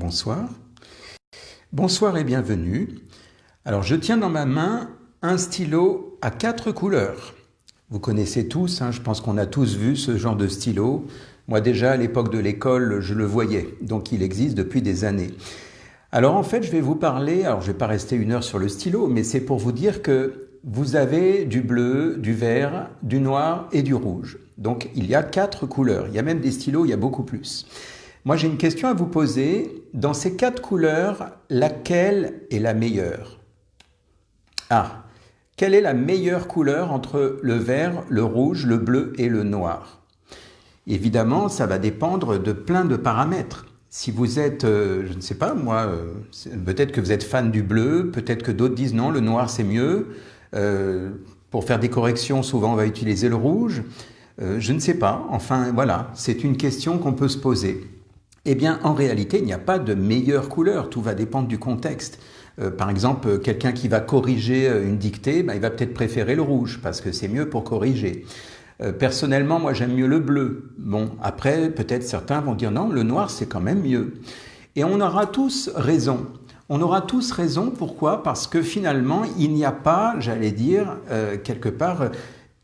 Bonsoir. Bonsoir et bienvenue. Alors je tiens dans ma main un stylo à 4 couleurs. Vous connaissez tous, je pense qu'on a tous vu ce genre de stylo. Moi déjà à l'époque de l'école, je le voyais, donc il existe depuis des années. Alors en fait je vais vous parler, alors je ne vais pas rester 1 heure sur le stylo, mais c'est pour vous dire que vous avez du bleu, du vert, du noir et du rouge. Donc il y a 4 couleurs, il y a même des stylos, il y a beaucoup plus. Moi j'ai une question à vous poser, dans ces 4 couleurs, laquelle est la meilleure? Quelle est la meilleure couleur entre le vert, le rouge, le bleu et le noir? Évidemment, ça va dépendre de plein de paramètres. Si vous êtes, je ne sais pas moi, peut-être que vous êtes fan du bleu, peut-être que d'autres disent non, le noir c'est mieux. Pour faire des corrections, souvent on va utiliser le rouge. Je ne sais pas, enfin voilà, c'est une question qu'on peut se poser. Eh bien, en réalité, il n'y a pas de meilleure couleur, tout va dépendre du contexte. Par exemple, quelqu'un qui va corriger une dictée, il va peut-être préférer le rouge, parce que c'est mieux pour corriger. Personnellement, moi j'aime mieux le bleu. Bon, après, peut-être certains vont dire non, le noir c'est quand même mieux. Et on aura tous raison. On aura tous raison, pourquoi? Parce que finalement, il n'y a pas, j'allais dire, quelque part,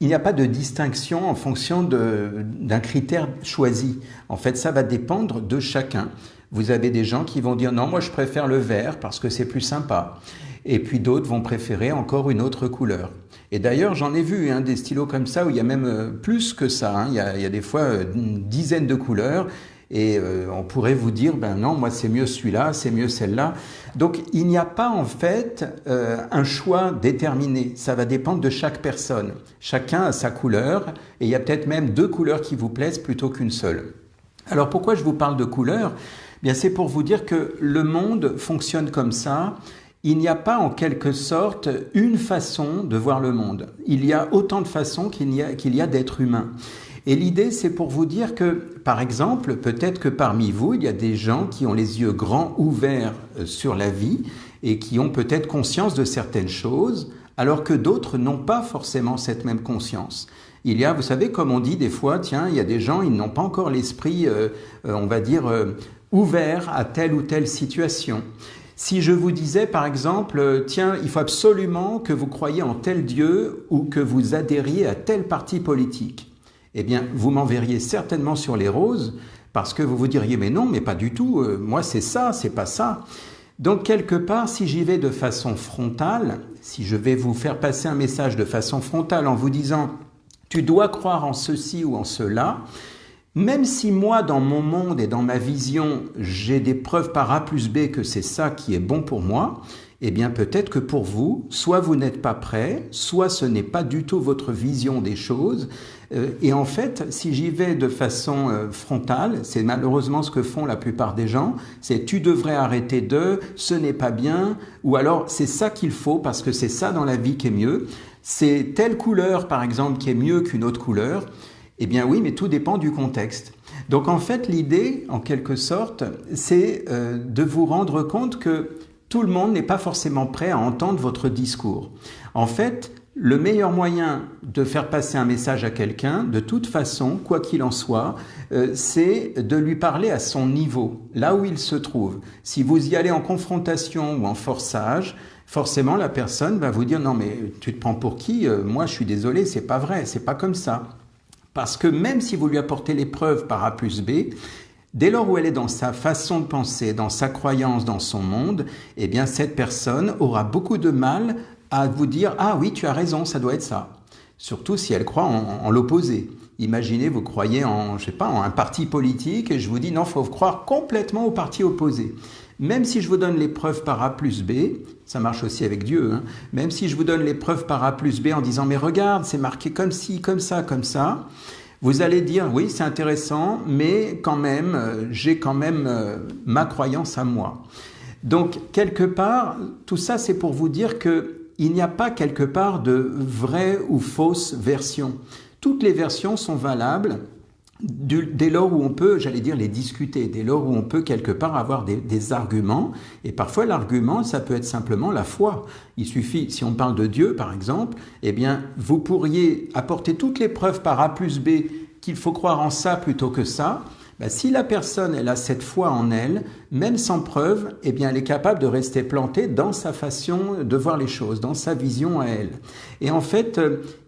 il n'y a pas de distinction en fonction d'un critère choisi. En fait, ça va dépendre de chacun. Vous avez des gens qui vont dire non, moi je préfère le vert parce que c'est plus sympa. Et puis d'autres vont préférer encore une autre couleur. Et d'ailleurs, j'en ai vu des stylos comme ça où il y a même plus que ça. Il y a des fois une dizaine de couleurs. Et on pourrait vous dire, ben non, moi c'est mieux celui-là, c'est mieux celle-là. Donc il n'y a pas en fait un choix déterminé, ça va dépendre de chaque personne. Chacun a sa couleur et il y a peut-être même 2 couleurs qui vous plaisent plutôt qu'une seule. Alors pourquoi je vous parle de couleurs? Bien c'est pour vous dire que le monde fonctionne comme ça. Il n'y a pas en quelque sorte une façon de voir le monde. Il y a autant de façons qu'il y a d'êtres humains. Et l'idée, c'est pour vous dire que, par exemple, peut-être que parmi vous, il y a des gens qui ont les yeux grands ouverts sur la vie et qui ont peut-être conscience de certaines choses, alors que d'autres n'ont pas forcément cette même conscience. Il y a, vous savez, comme on dit des fois, tiens, il y a des gens, ils n'ont pas encore l'esprit, on va dire, ouvert à telle ou telle situation. Si je vous disais, par exemple, tiens, il faut absolument que vous croyiez en tel Dieu ou que vous adhériez à tel parti politique, eh bien, vous m'enverriez certainement sur les roses parce que vous vous diriez, mais non, mais pas du tout, moi c'est ça, c'est pas ça. Donc, quelque part, si j'y vais de façon frontale, si je vais vous faire passer un message de façon frontale en vous disant, tu dois croire en ceci ou en cela, même si moi, dans mon monde et dans ma vision, j'ai des preuves par A plus B que c'est ça qui est bon pour moi, eh bien peut-être que pour vous, soit vous n'êtes pas prêt, soit ce n'est pas du tout votre vision des choses. Et en fait, si j'y vais de façon frontale, c'est malheureusement ce que font la plupart des gens, c'est tu devrais arrêter de, ce n'est pas bien, ou alors c'est ça qu'il faut parce que c'est ça dans la vie qui est mieux. C'est telle couleur par exemple qui est mieux qu'une autre couleur. Eh bien oui, mais tout dépend du contexte. Donc en fait, l'idée, en quelque sorte, c'est de vous rendre compte que tout le monde n'est pas forcément prêt à entendre votre discours. En fait, le meilleur moyen de faire passer un message à quelqu'un, de toute façon, quoi qu'il en soit, c'est de lui parler à son niveau, là où il se trouve. Si vous y allez en confrontation ou en forçage, forcément la personne va vous dire « Non mais tu te prends pour qui? Moi je suis désolé, c'est pas vrai, c'est pas comme ça. » Parce que même si vous lui apportez les preuves par A plus B, dès lors où elle est dans sa façon de penser, dans sa croyance, dans son monde, eh bien cette personne aura beaucoup de mal à vous dire « Ah oui, tu as raison, ça doit être ça ». Surtout si elle croit en l'opposé. Imaginez, vous croyez en, je sais pas, en un parti politique et je vous dis « Non, il faut croire complètement au parti opposé ». Même si je vous donne les preuves par A plus B, ça marche aussi avec Dieu, même si je vous donne les preuves par A plus B en disant « Mais regarde, c'est marqué comme ci, comme ça », vous allez dire « Oui, c'est intéressant, mais quand même, j'ai quand même ma croyance à moi ». Donc, quelque part, tout ça, c'est pour vous dire qu'il n'y a pas quelque part de vraie ou fausse version. Toutes les versions sont valables dès lors où on peut, j'allais dire, les discuter, dès lors où on peut quelque part avoir des arguments. Et parfois, l'argument, ça peut être simplement la foi. Il suffit, si on parle de Dieu, par exemple, eh bien, vous pourriez apporter toutes les preuves par A plus B qu'il faut croire en ça plutôt que ça. Ben, si la personne elle a cette foi en elle, même sans preuve, eh bien, elle est capable de rester plantée dans sa façon de voir les choses, dans sa vision à elle. Et en fait,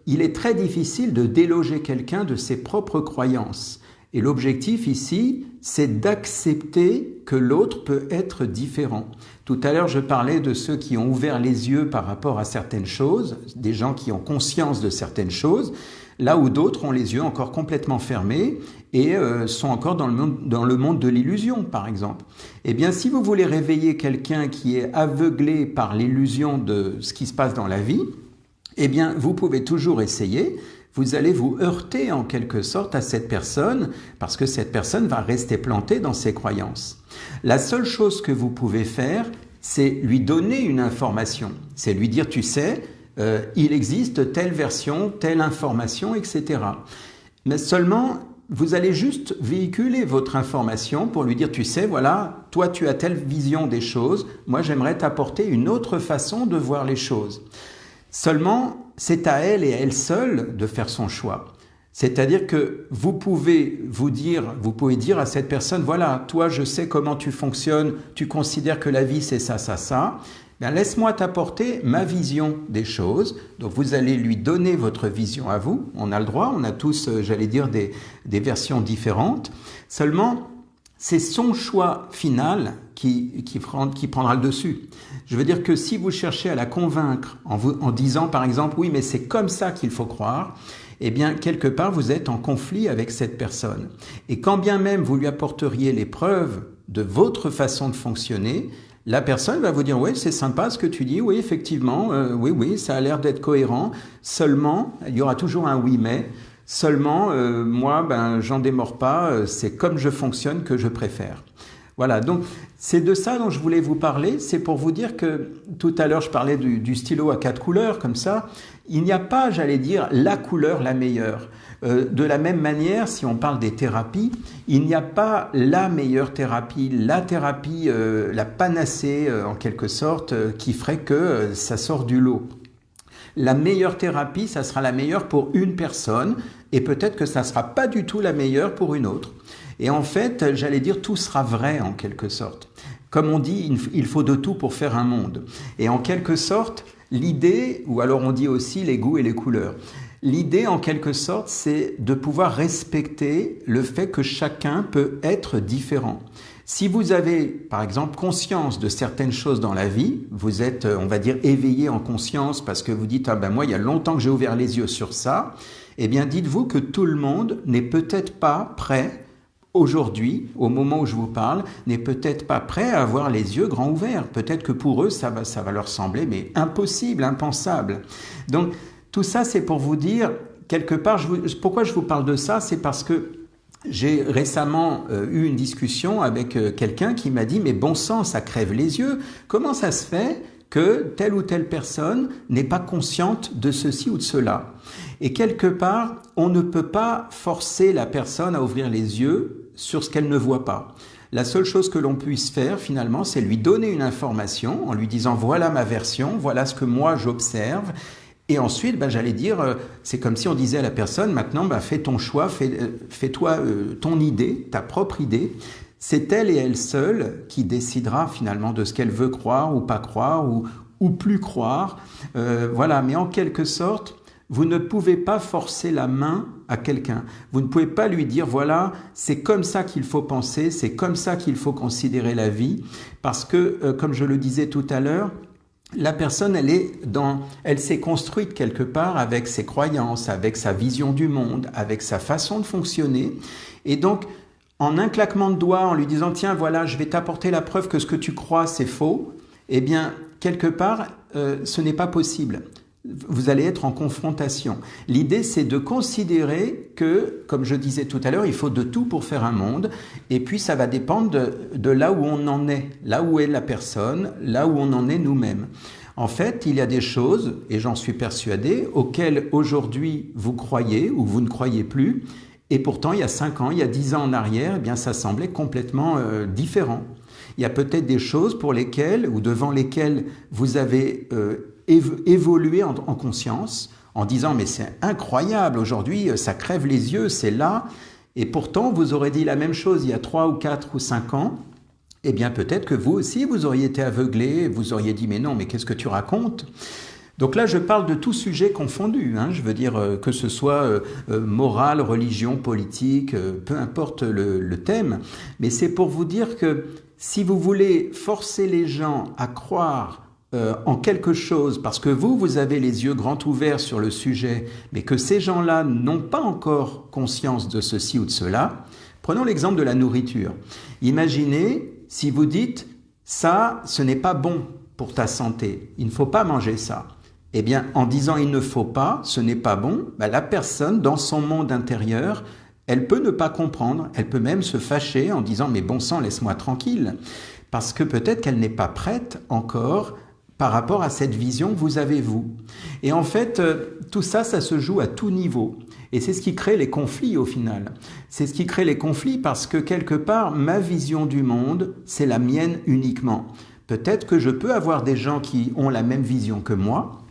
il est très difficile de déloger quelqu'un de ses propres croyances. Et l'objectif ici, c'est d'accepter que l'autre peut être différent. Tout à l'heure, je parlais de ceux qui ont ouvert les yeux par rapport à certaines choses, des gens qui ont conscience de certaines choses, là où d'autres ont les yeux encore complètement fermés et sont encore dans le monde de l'illusion, par exemple. Eh bien, si vous voulez réveiller quelqu'un qui est aveuglé par l'illusion de ce qui se passe dans la vie, eh bien, vous pouvez toujours essayer. Vous allez vous heurter en quelque sorte à cette personne parce que cette personne va rester plantée dans ses croyances. La seule chose que vous pouvez faire, c'est lui donner une information. C'est lui dire, tu sais, il existe telle version, telle information, etc. Mais seulement, vous allez juste véhiculer votre information pour lui dire, tu sais, voilà, toi tu as telle vision des choses, moi j'aimerais t'apporter une autre façon de voir les choses. Seulement, c'est à elle et à elle seule de faire son choix. C'est-à-dire que vous pouvez dire à cette personne, voilà, toi je sais comment tu fonctionnes, tu considères que la vie c'est ça, ça, ça. Bien, laisse-moi t'apporter ma vision des choses. Donc vous allez lui donner votre vision à vous. On a le droit, on a tous, j'allais dire, des versions différentes. Seulement, c'est son choix final qui prendra le dessus. Je veux dire que si vous cherchez à la convaincre en disant par exemple, oui, mais c'est comme ça qu'il faut croire, eh bien, quelque part, vous êtes en conflit avec cette personne. Et quand bien même vous lui apporteriez les preuves de votre façon de fonctionner, la personne va vous dire, oui, c'est sympa ce que tu dis, oui, effectivement, oui, ça a l'air d'être cohérent. Seulement, il y aura toujours un oui, mais. Seulement, moi, j'en démords pas, c'est comme je fonctionne que je préfère. Voilà, donc c'est de ça dont je voulais vous parler. C'est pour vous dire que tout à l'heure, je parlais du stylo à 4 couleurs, comme ça. Il n'y a pas, j'allais dire, la couleur la meilleure. De la même manière, si on parle des thérapies, il n'y a pas la meilleure thérapie, la panacée, en quelque sorte, qui ferait que ça sort du lot. La meilleure thérapie, ça sera la meilleure pour une personne et peut-être que ça ne sera pas du tout la meilleure pour une autre. Et en fait, j'allais dire, tout sera vrai en quelque sorte. Comme on dit, il faut de tout pour faire un monde. Et en quelque sorte, l'idée, ou alors on dit aussi les goûts et les couleurs, l'idée en quelque sorte, c'est de pouvoir respecter le fait que chacun peut être différent. Si vous avez, par exemple, conscience de certaines choses dans la vie, vous êtes, on va dire, éveillé en conscience parce que vous dites, moi, il y a longtemps que j'ai ouvert les yeux sur ça, eh bien, dites-vous que tout le monde n'est peut-être pas prêt, aujourd'hui, au moment où je vous parle, n'est peut-être pas prêt à avoir les yeux grands ouverts. Peut-être que pour eux, ça va leur sembler, mais impossible, impensable. Donc, tout ça, c'est pour vous dire, quelque part, pourquoi je vous parle de ça, c'est parce que j'ai récemment eu une discussion avec quelqu'un qui m'a dit « Mais bon sang, ça crève les yeux. Comment ça se fait que telle ou telle personne n'est pas consciente de ceci ou de cela ?» Et quelque part, on ne peut pas forcer la personne à ouvrir les yeux sur ce qu'elle ne voit pas. La seule chose que l'on puisse faire finalement, c'est lui donner une information en lui disant « Voilà ma version, voilà ce que moi j'observe ». Et ensuite, j'allais dire, c'est comme si on disait à la personne, maintenant, fais ton choix, fais-toi ton idée, ta propre idée. C'est elle et elle seule qui décidera finalement de ce qu'elle veut croire ou pas croire ou plus croire. Voilà, mais en quelque sorte, vous ne pouvez pas forcer la main à quelqu'un. Vous ne pouvez pas lui dire, voilà, c'est comme ça qu'il faut penser, c'est comme ça qu'il faut considérer la vie. Parce que, comme je le disais tout à l'heure, la personne, elle s'est construite quelque part avec ses croyances, avec sa vision du monde, avec sa façon de fonctionner. Et donc, en un claquement de doigts, en lui disant, tiens, voilà, je vais t'apporter la preuve que ce que tu crois, c'est faux, eh bien, quelque part, ce n'est pas possible. Vous allez être en confrontation. L'idée, c'est de considérer que, comme je disais tout à l'heure, il faut de tout pour faire un monde. Et puis, ça va dépendre de là où on en est, là où est la personne, là où on en est nous-mêmes. En fait, il y a des choses, et j'en suis persuadé, auxquelles aujourd'hui vous croyez ou vous ne croyez plus. Et pourtant, il y a 5 ans, il y a 10 ans en arrière, eh bien, ça semblait complètement différent. Il y a peut-être des choses pour lesquelles ou devant lesquelles vous avez évoluer en conscience, en disant « mais c'est incroyable, aujourd'hui ça crève les yeux, c'est là ». Et pourtant, vous aurez dit la même chose il y a 3 ou 4 ou 5 ans. Eh bien, peut-être que vous aussi, vous auriez été aveuglé, vous auriez dit « mais non, mais qu'est-ce que tu racontes ?» Donc là, je parle de tout sujet confondu, hein. Je veux dire que ce soit morale, religion, politique, peu importe le thème. Mais c'est pour vous dire que si vous voulez forcer les gens à croire en quelque chose, parce que vous avez les yeux grands ouverts sur le sujet, mais que ces gens-là n'ont pas encore conscience de ceci ou de cela, prenons l'exemple de la nourriture. Imaginez si vous dites « ça, ce n'est pas bon pour ta santé, il ne faut pas manger ça ». Eh bien, en disant « il ne faut pas, ce n'est pas bon », la personne, dans son monde intérieur, elle peut ne pas comprendre, elle peut même se fâcher en disant « mais bon sang, laisse-moi tranquille », parce que peut-être qu'elle n'est pas prête encore par rapport à cette vision que vous avez vous. Et en fait, tout ça, ça se joue à tout niveau. Et c'est ce qui crée les conflits au final. C'est ce qui crée les conflits parce que quelque part, ma vision du monde, c'est la mienne uniquement. Peut-être que je peux avoir des gens qui ont la même vision que moi,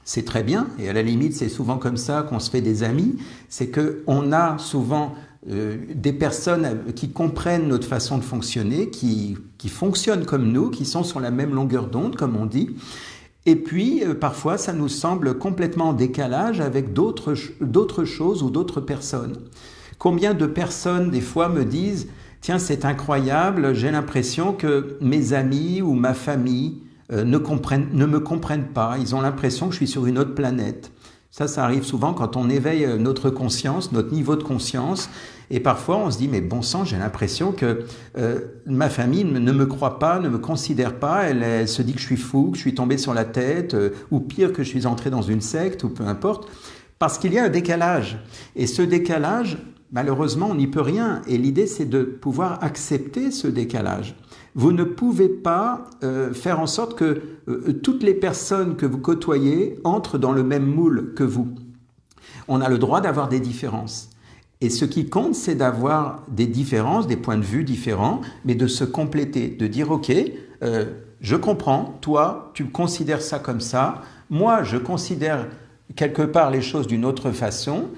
c'est très bien, et à la limite, c'est souvent comme ça qu'on se fait des amis, c'est qu'on a souvent des personnes qui comprennent notre façon de fonctionner, qui fonctionnent comme nous, qui sont sur la même longueur d'onde, comme on dit. Et puis, parfois, ça nous semble complètement en décalage avec d'autres choses ou d'autres personnes. Combien de personnes, des fois, me disent « Tiens, c'est incroyable, j'ai l'impression que mes amis ou ma famille ne me comprennent pas, ils ont l'impression que je suis sur une autre planète. » Ça arrive souvent quand on éveille notre conscience, notre niveau de conscience, et parfois on se dit « mais bon sang, j'ai l'impression que ma famille ne me croit pas, ne me considère pas, elle se dit que je suis fou, que je suis tombé sur la tête, ou pire que je suis entré dans une secte, ou peu importe, parce qu'il y a un décalage. Et ce décalage, malheureusement, on n'y peut rien, et l'idée c'est de pouvoir accepter ce décalage. Vous ne pouvez pas faire en sorte que toutes les personnes que vous côtoyez entrent dans le même moule que vous. On a le droit d'avoir des différences. Et ce qui compte, c'est d'avoir des différences, des points de vue différents, mais de se compléter, de dire « ok, je comprends, toi, tu considères ça comme ça, moi, je considère quelque part les choses d'une autre façon. »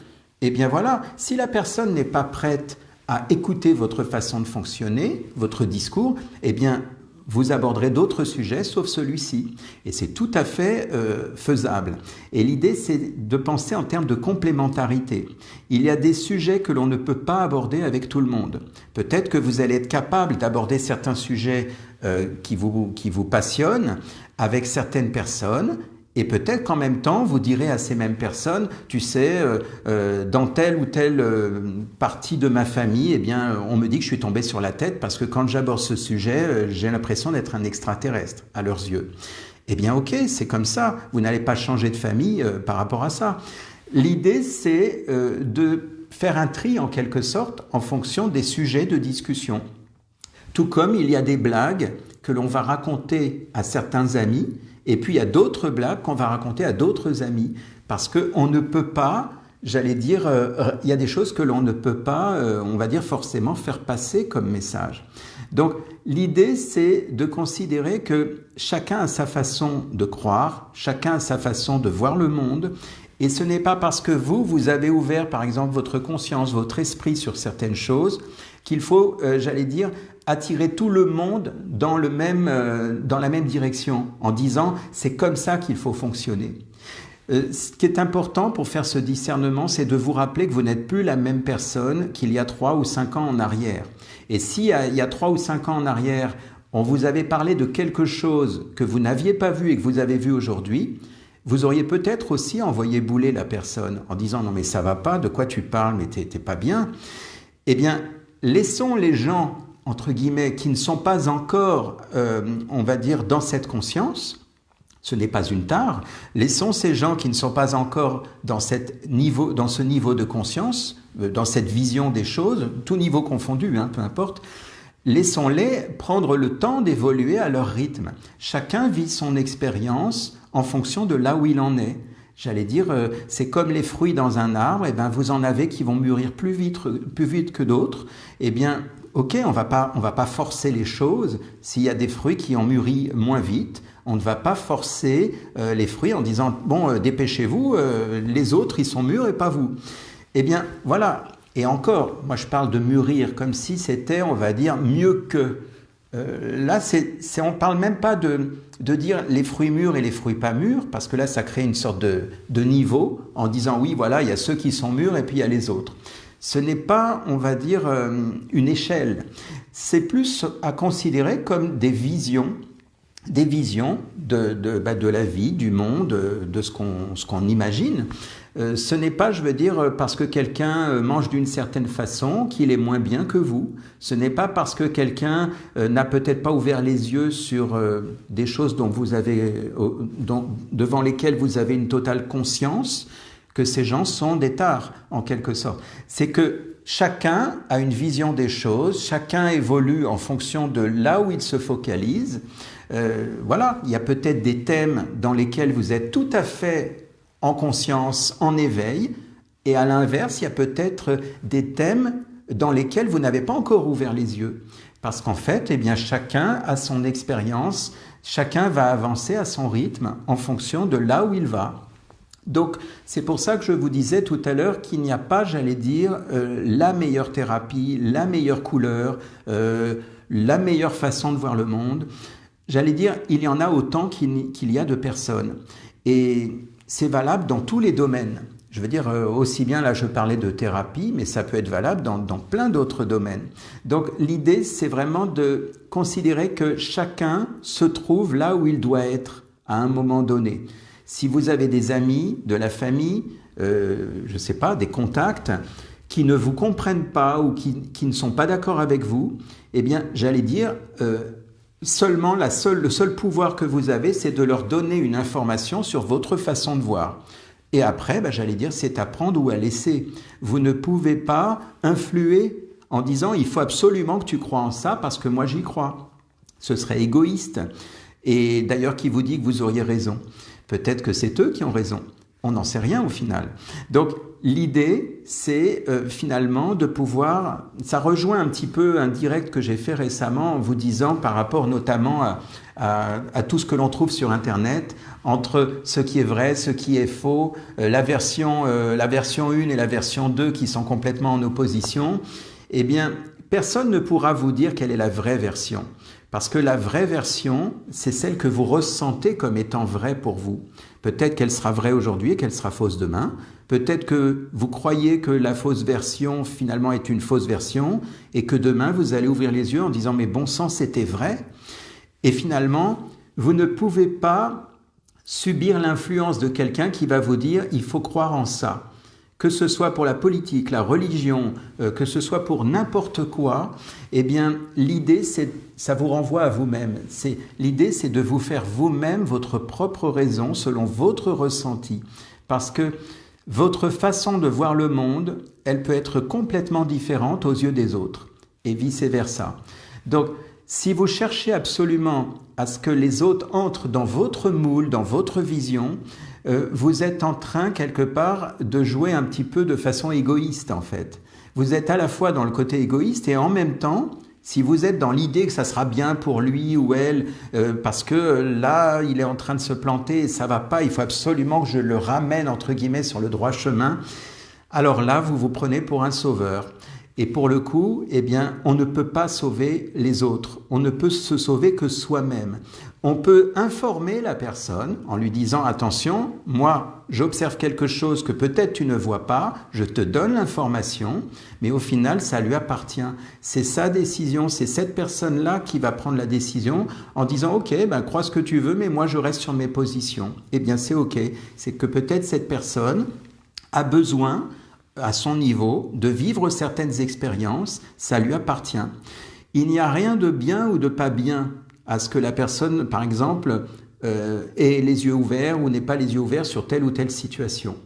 Eh bien voilà, si la personne n'est pas prête à écouter votre façon de fonctionner, votre discours, eh bien, vous aborderez d'autres sujets sauf celui-ci. Et c'est tout à fait faisable. Et l'idée, c'est de penser en termes de complémentarité. Il y a des sujets que l'on ne peut pas aborder avec tout le monde. Peut-être que vous allez être capable d'aborder certains sujets qui vous passionnent avec certaines personnes. Et peut-être qu'en même temps, vous direz à ces mêmes personnes, tu sais, dans telle ou telle partie de ma famille, eh bien, on me dit que je suis tombé sur la tête parce que quand j'aborde ce sujet, j'ai l'impression d'être un extraterrestre à leurs yeux. Eh bien, ok, c'est comme ça. Vous n'allez pas changer de famille par rapport à ça. L'idée, c'est de faire un tri en quelque sorte en fonction des sujets de discussion. Tout comme il y a des blagues que l'on va raconter à certains amis, et puis il y a d'autres blagues qu'on va raconter à d'autres amis, parce qu'on ne peut pas, j'allais dire, il y a des choses que l'on ne peut pas, on va dire forcément faire passer comme message. Donc l'idée c'est de considérer que chacun a sa façon de croire, chacun a sa façon de voir le monde, et ce n'est pas parce que vous avez ouvert par exemple votre conscience, votre esprit sur certaines choses, qu'il faut, j'allais dire, attirer tout le monde dans la même direction, en disant « c'est comme ça qu'il faut fonctionner ». Ce qui est important pour faire ce discernement, c'est de vous rappeler que vous n'êtes plus la même personne qu'il y a 3 ou 5 ans en arrière. Et si il y a 3 ou 5 ans en arrière, on vous avait parlé de quelque chose que vous n'aviez pas vu et que vous avez vu aujourd'hui, vous auriez peut-être aussi envoyé bouler la personne en disant « non mais ça va pas, de quoi tu parles, mais t'es pas bien ». Eh bien, laissons les gens, entre guillemets, qui ne sont pas encore, on va dire, dans cette conscience, ce n'est pas une tare, laissons ces gens qui ne sont pas encore dans ce niveau de conscience, dans cette vision des choses, tout niveau confondu, hein, peu importe, laissons-les prendre le temps d'évoluer à leur rythme. Chacun vit son expérience en fonction de là où il en est. J'allais dire, c'est comme les fruits dans un arbre, et ben vous en avez qui vont mûrir plus vite que d'autres. Eh bien, ok, on va pas forcer les choses. S'il y a des fruits qui ont mûri moins vite, on ne va pas forcer les fruits en disant bon, dépêchez-vous, les autres ils sont mûrs et pas vous. Eh bien, voilà. Et encore, moi je parle de mûrir, comme si c'était, on va dire, mieux que. Là, on ne parle même pas de dire les fruits mûrs et les fruits pas mûrs, parce que là, ça crée une sorte de niveau, en disant oui, voilà, il y a ceux qui sont mûrs et puis il y a les autres. Ce n'est pas, on va dire, une échelle. C'est plus à considérer comme des visions de la vie, du monde, de ce qu'on imagine. Ce n'est pas, je veux dire, parce que quelqu'un mange d'une certaine façon qu'il est moins bien que vous. Ce n'est pas parce que quelqu'un n'a peut-être pas ouvert les yeux sur des choses devant lesquelles vous avez une totale conscience, que ces gens sont des tares, en quelque sorte. C'est que chacun a une vision des choses, chacun évolue en fonction de là où il se focalise. Voilà, il y a peut-être des thèmes dans lesquels vous êtes tout à fait en conscience, en éveil, et à l'inverse, il y a peut-être des thèmes dans lesquels vous n'avez pas encore ouvert les yeux. Parce qu'en fait, eh bien, chacun a son expérience, chacun va avancer à son rythme en fonction de là où il va. Donc, c'est pour ça que je vous disais tout à l'heure qu'il n'y a pas, j'allais dire, la meilleure thérapie, la meilleure couleur, la meilleure façon de voir le monde. J'allais dire, il y en a autant qu'il y a de personnes. Et c'est valable dans tous les domaines. Je veux dire, aussi bien là je parlais de thérapie, mais ça peut être valable dans plein d'autres domaines. Donc l'idée, c'est vraiment de considérer que chacun se trouve là où il doit être à un moment donné. Si vous avez des amis, de la famille, je ne sais pas, des contacts, qui ne vous comprennent pas ou qui ne sont pas d'accord avec vous, eh bien, j'allais dire, seulement le seul pouvoir que vous avez, c'est de leur donner une information sur votre façon de voir. Et après, j'allais dire, c'est à prendre ou à laisser. Vous ne pouvez pas influer en disant « il faut absolument que tu crois en ça parce que moi j'y crois ». Ce serait égoïste. Et d'ailleurs, qui vous dit que vous auriez raison? Peut-être que c'est eux qui ont raison. On n'en sait rien au final. Donc, l'idée, c'est finalement de pouvoir... Ça rejoint un petit peu un direct que j'ai fait récemment en vous disant par rapport notamment à tout ce que l'on trouve sur Internet, entre ce qui est vrai, ce qui est faux, la version 1 et la version 2 qui sont complètement en opposition. Eh bien, personne ne pourra vous dire quelle est la vraie version. Parce que la vraie version, c'est celle que vous ressentez comme étant vraie pour vous. Peut-être qu'elle sera vraie aujourd'hui et qu'elle sera fausse demain. Peut-être que vous croyez que la fausse version, finalement, est une fausse version et que demain, vous allez ouvrir les yeux en disant « mais bon sang, c'était vrai ». Et finalement, vous ne pouvez pas subir l'influence de quelqu'un qui va vous dire « il faut croire en ça ». Que ce soit pour la politique, la religion, que ce soit pour n'importe quoi, eh bien, l'idée, ça vous renvoie à vous-même. L'idée, c'est de vous faire vous-même votre propre raison selon votre ressenti. Parce que votre façon de voir le monde, elle peut être complètement différente aux yeux des autres, et vice-versa. Donc, si vous cherchez absolument à ce que les autres entrent dans votre moule, dans votre vision, vous êtes en train, quelque part, de jouer un petit peu de façon égoïste, en fait. Vous êtes à la fois dans le côté égoïste et en même temps, si vous êtes dans l'idée que ça sera bien pour lui ou elle, parce que là, il est en train de se planter et ça va pas, il faut absolument que je le ramène, entre guillemets, sur le droit chemin, alors là, vous vous prenez pour un sauveur. Et pour le coup, eh bien, on ne peut pas sauver les autres. On ne peut se sauver que soi-même. On peut informer la personne en lui disant « Attention, moi, j'observe quelque chose que peut-être tu ne vois pas, je te donne l'information, mais au final, ça lui appartient. C'est sa décision, c'est cette personne-là qui va prendre la décision en disant « Ok, crois ce que tu veux, mais moi, je reste sur mes positions. » Eh bien, c'est ok. C'est que peut-être cette personne a besoin à son niveau, de vivre certaines expériences, ça lui appartient. Il n'y a rien de bien ou de pas bien à ce que la personne, par exemple, ait les yeux ouverts ou n'ait pas les yeux ouverts sur telle ou telle situation.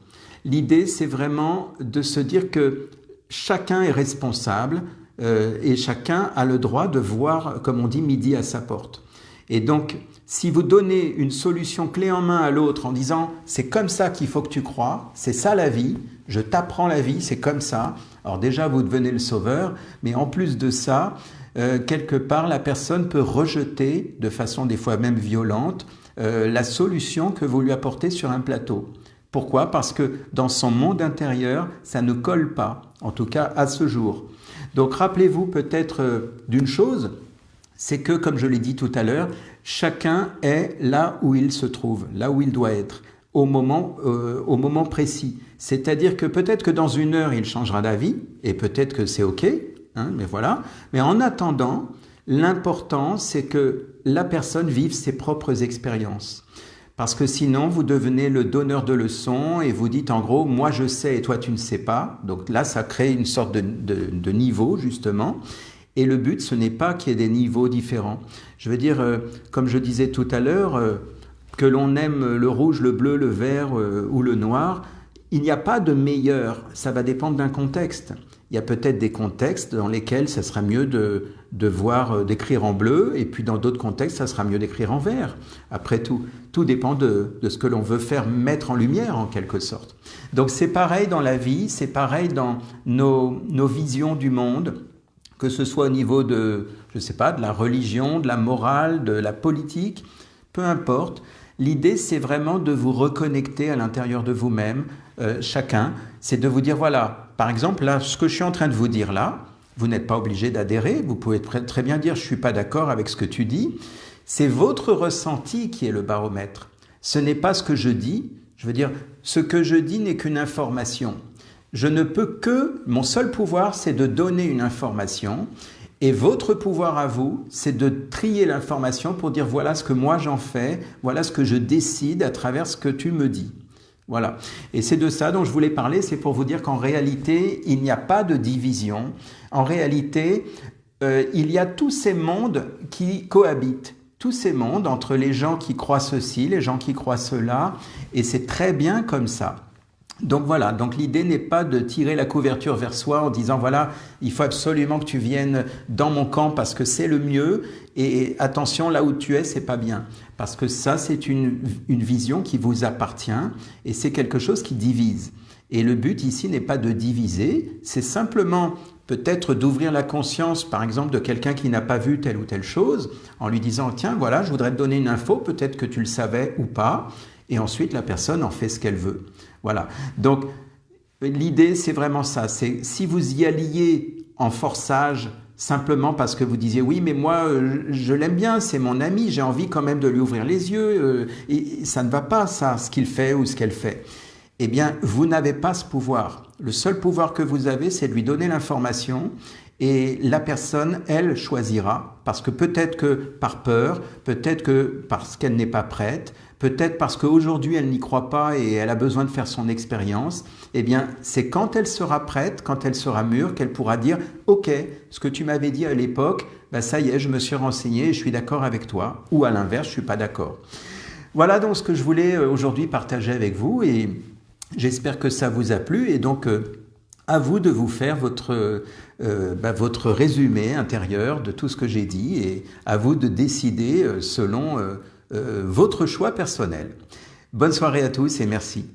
L'idée, c'est vraiment de se dire que chacun est responsable et chacun a le droit de voir, comme on dit, midi à sa porte. Et donc, si vous donnez une solution clé en main à l'autre en disant « c'est comme ça qu'il faut que tu crois, c'est ça la vie, je t'apprends la vie, c'est comme ça », alors déjà vous devenez le sauveur, mais en plus de ça, quelque part la personne peut rejeter, de façon des fois même violente, la solution que vous lui apportez sur un plateau. Pourquoi? Parce que dans son monde intérieur, ça ne colle pas, en tout cas à ce jour. Donc rappelez-vous peut-être d'une chose, c'est que, comme je l'ai dit tout à l'heure, chacun est là où il se trouve, là où il doit être, au moment précis. C'est-à-dire que peut-être que dans 1 heure, il changera d'avis, et peut-être que c'est OK, hein, mais voilà. Mais en attendant, l'important, c'est que la personne vive ses propres expériences. Parce que sinon, vous devenez le donneur de leçons et vous dites en gros, moi je sais et toi tu ne sais pas. Donc là, ça crée une sorte de niveau, justement. Et le but, ce n'est pas qu'il y ait des niveaux différents. Je veux dire, comme je disais tout à l'heure, que l'on aime le rouge, le bleu, le vert ou le noir, il n'y a pas de meilleur. Ça va dépendre d'un contexte. Il y a peut-être des contextes dans lesquels ça sera mieux d'écrire en bleu, et puis dans d'autres contextes, ça sera mieux d'écrire en vert. Après tout dépend de ce que l'on veut faire mettre en lumière, en quelque sorte. Donc c'est pareil dans la vie, c'est pareil dans nos visions du monde, que ce soit au niveau de, je sais pas, de la religion, de la morale, de la politique, peu importe. L'idée, c'est vraiment de vous reconnecter à l'intérieur de vous-même, chacun. C'est de vous dire, voilà, par exemple, là, ce que je suis en train de vous dire là, vous n'êtes pas obligé d'adhérer, vous pouvez très bien dire, je ne suis pas d'accord avec ce que tu dis. C'est votre ressenti qui est le baromètre. Ce n'est pas ce que je dis. Je veux dire, ce que je dis n'est qu'une information. Je ne peux que, mon seul pouvoir, c'est de donner une information. Et votre pouvoir à vous, c'est de trier l'information pour dire voilà ce que moi j'en fais, voilà ce que je décide à travers ce que tu me dis. Voilà. Et c'est de ça dont je voulais parler, c'est pour vous dire qu'en réalité, il n'y a pas de division. En réalité, il y a tous ces mondes qui cohabitent. Tous ces mondes entre les gens qui croient ceci, les gens qui croient cela, et c'est très bien comme ça. Donc voilà, donc l'idée n'est pas de tirer la couverture vers soi en disant voilà, il faut absolument que tu viennes dans mon camp parce que c'est le mieux et attention, là où tu es, c'est pas bien. Parce que ça, c'est une vision qui vous appartient et c'est quelque chose qui divise. Et le but ici n'est pas de diviser, c'est simplement peut-être d'ouvrir la conscience, par exemple, de quelqu'un qui n'a pas vu telle ou telle chose, en lui disant tiens, voilà, je voudrais te donner une info, peut-être que tu le savais ou pas, et ensuite la personne en fait ce qu'elle veut. Voilà. Donc, l'idée, c'est vraiment ça. C'est si vous y alliez en forçage, simplement parce que vous disiez oui, mais moi, je l'aime bien, c'est mon ami, j'ai envie quand même de lui ouvrir les yeux, et ça ne va pas, ça, ce qu'il fait ou ce qu'elle fait. Eh bien, vous n'avez pas ce pouvoir. Le seul pouvoir que vous avez, c'est de lui donner l'information et la personne, elle, choisira. Parce que peut-être que par peur, peut-être que parce qu'elle n'est pas prête, peut-être parce qu'aujourd'hui, elle n'y croit pas et elle a besoin de faire son expérience. Eh bien, c'est quand elle sera prête, quand elle sera mûre, qu'elle pourra dire « Ok, ce que tu m'avais dit à l'époque, ben ça y est, je me suis renseigné et je suis d'accord avec toi. » Ou à l'inverse, je ne suis pas d'accord. Voilà donc ce que je voulais aujourd'hui partager avec vous et j'espère que ça vous a plu et donc à vous de vous faire votre résumé intérieur de tout ce que j'ai dit et à vous de décider selon votre choix personnel. Bonne soirée à tous et merci.